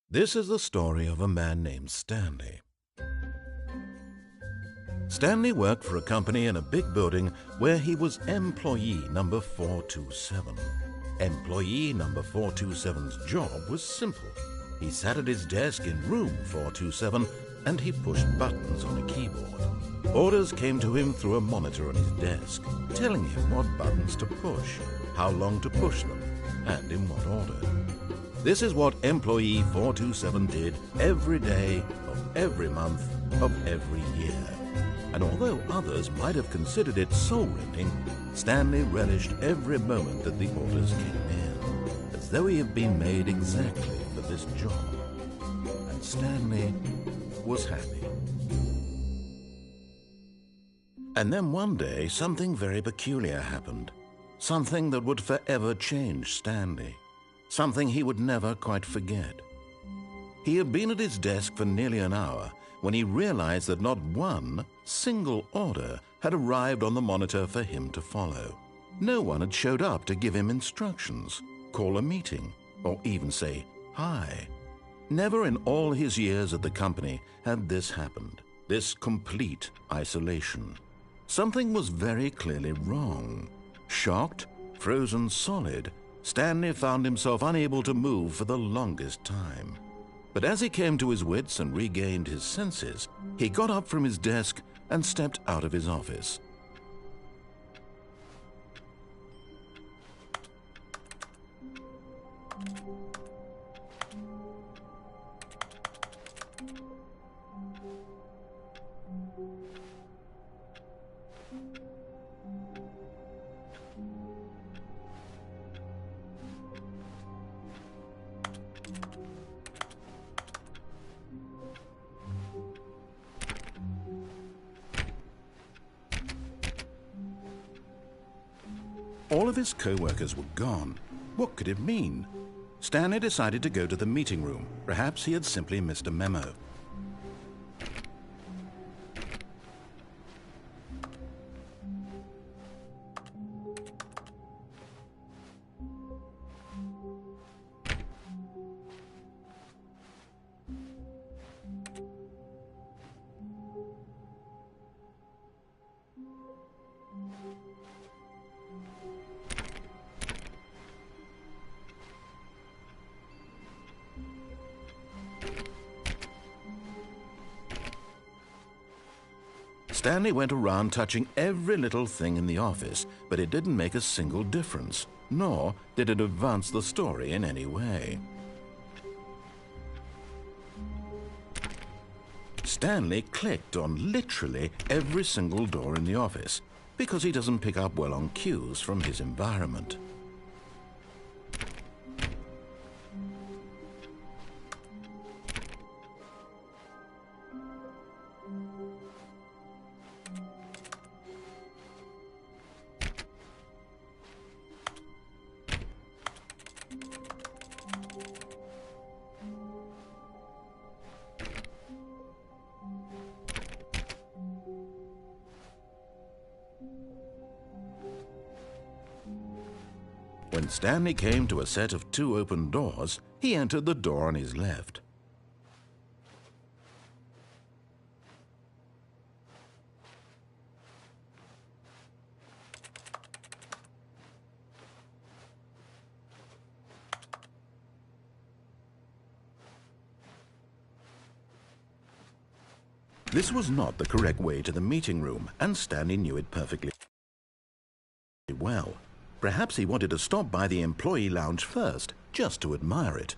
This is the story of a man named Stanley. Stanley worked for a company in a big building where he was employee number 427. Employee number 427's job was simple. He sat at his desk in room 427 and he pushed buttons on a keyboard. Orders came to him through a monitor on his desk, telling him what buttons to push, how long to push them, and in what order. This is what employee 427 did every day of every month of every year. And although others might have considered it soul-rending, Stanley relished every moment that the orders came in, as though he had been made exactly for this job. And Stanley was happy. And then one day, something very peculiar happened. Something that would forever change Stanley. Something he would never quite forget. He had been at his desk for nearly an hour when he realized that not one single order had arrived on the monitor for him to follow. No one had showed up to give him instructions, call a meeting, or even say hi. Never in all his years at the company had this happened, this complete isolation. Something was very clearly wrong. Shocked, frozen solid, Stanley found himself unable to move for the longest time. But as he came to his wits and regained his senses, he got up from his desk and stepped out of his office. All of his co-workers were gone. What could it mean? Stanley decided to go to the meeting room. Perhaps he had simply missed a memo. Stanley went around touching every little thing in the office, but it didn't make a single difference, nor did it advance the story in any way. Stanley clicked on literally every single door in the office, because he doesn't pick up well on cues from his environment. When Stanley came to a set of 2 open doors, he entered the door on his left. This was not the correct way to the meeting room, and Stanley knew it perfectly well. Perhaps he wanted to stop by the employee lounge first, just to admire it.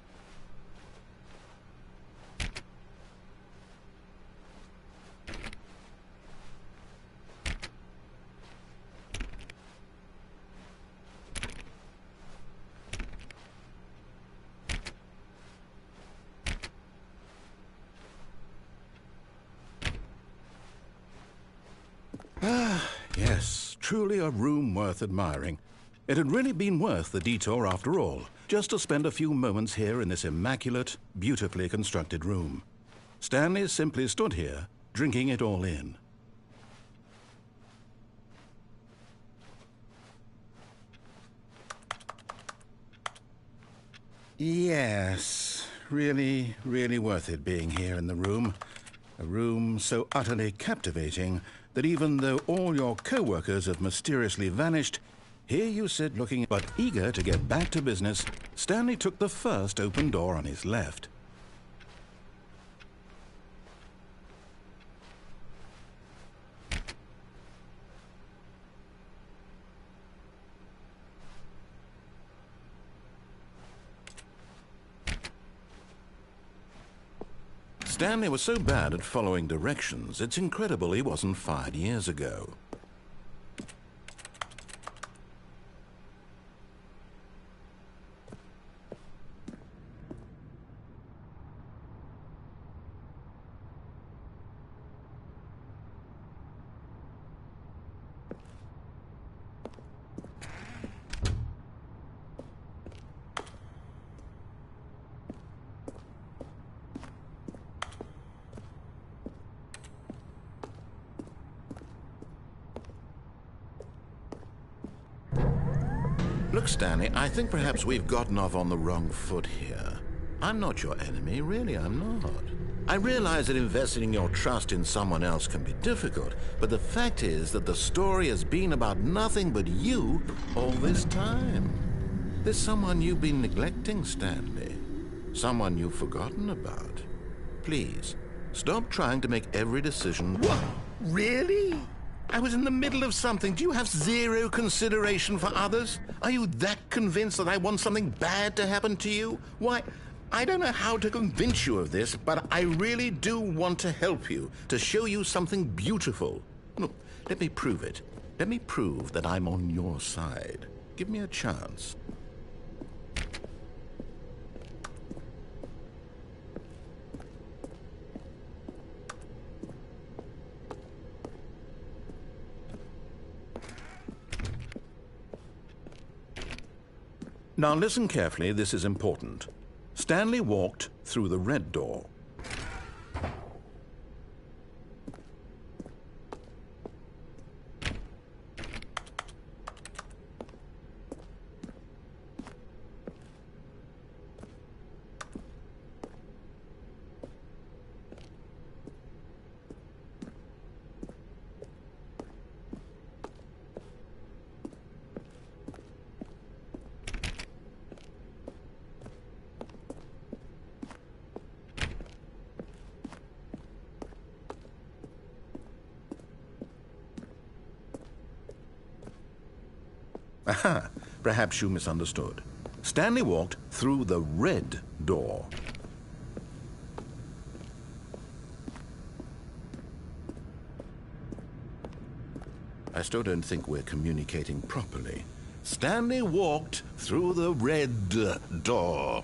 Yes, truly a room worth admiring. It had really been worth the detour after all, just to spend a few moments here in this immaculate, beautifully constructed room. Stanley simply stood here, drinking it all in. Yes, really, really worth it being here in the room. A room so utterly captivating that even though all your co-workers have mysteriously vanished, here you sit looking, but eager to get back to business. Stanley took the first open door on his left. Stanley was so bad at following directions, it's incredible he wasn't fired years ago. Look, Stanley, I think perhaps we've gotten off on the wrong foot here. I'm not your enemy, really, I'm not. I realize that investing your trust in someone else can be difficult, but the fact is that the story has been about nothing but you all this time. There's someone you've been neglecting, Stanley. Someone you've forgotten about. Please, stop trying to make every decision. What? Really? I was in the middle of something. Do you have zero consideration for others? Are you that convinced that I want something bad to happen to you? Why, I don't know how to convince you of this, but I really do want to help you, to show you something beautiful. Look, let me prove it. Let me prove that I'm on your side. Give me a chance. Now listen carefully, this is important. Stanley walked through the red door. Aha, perhaps you misunderstood. Stanley walked through the red door. I still don't think we're communicating properly. Stanley walked through the red door.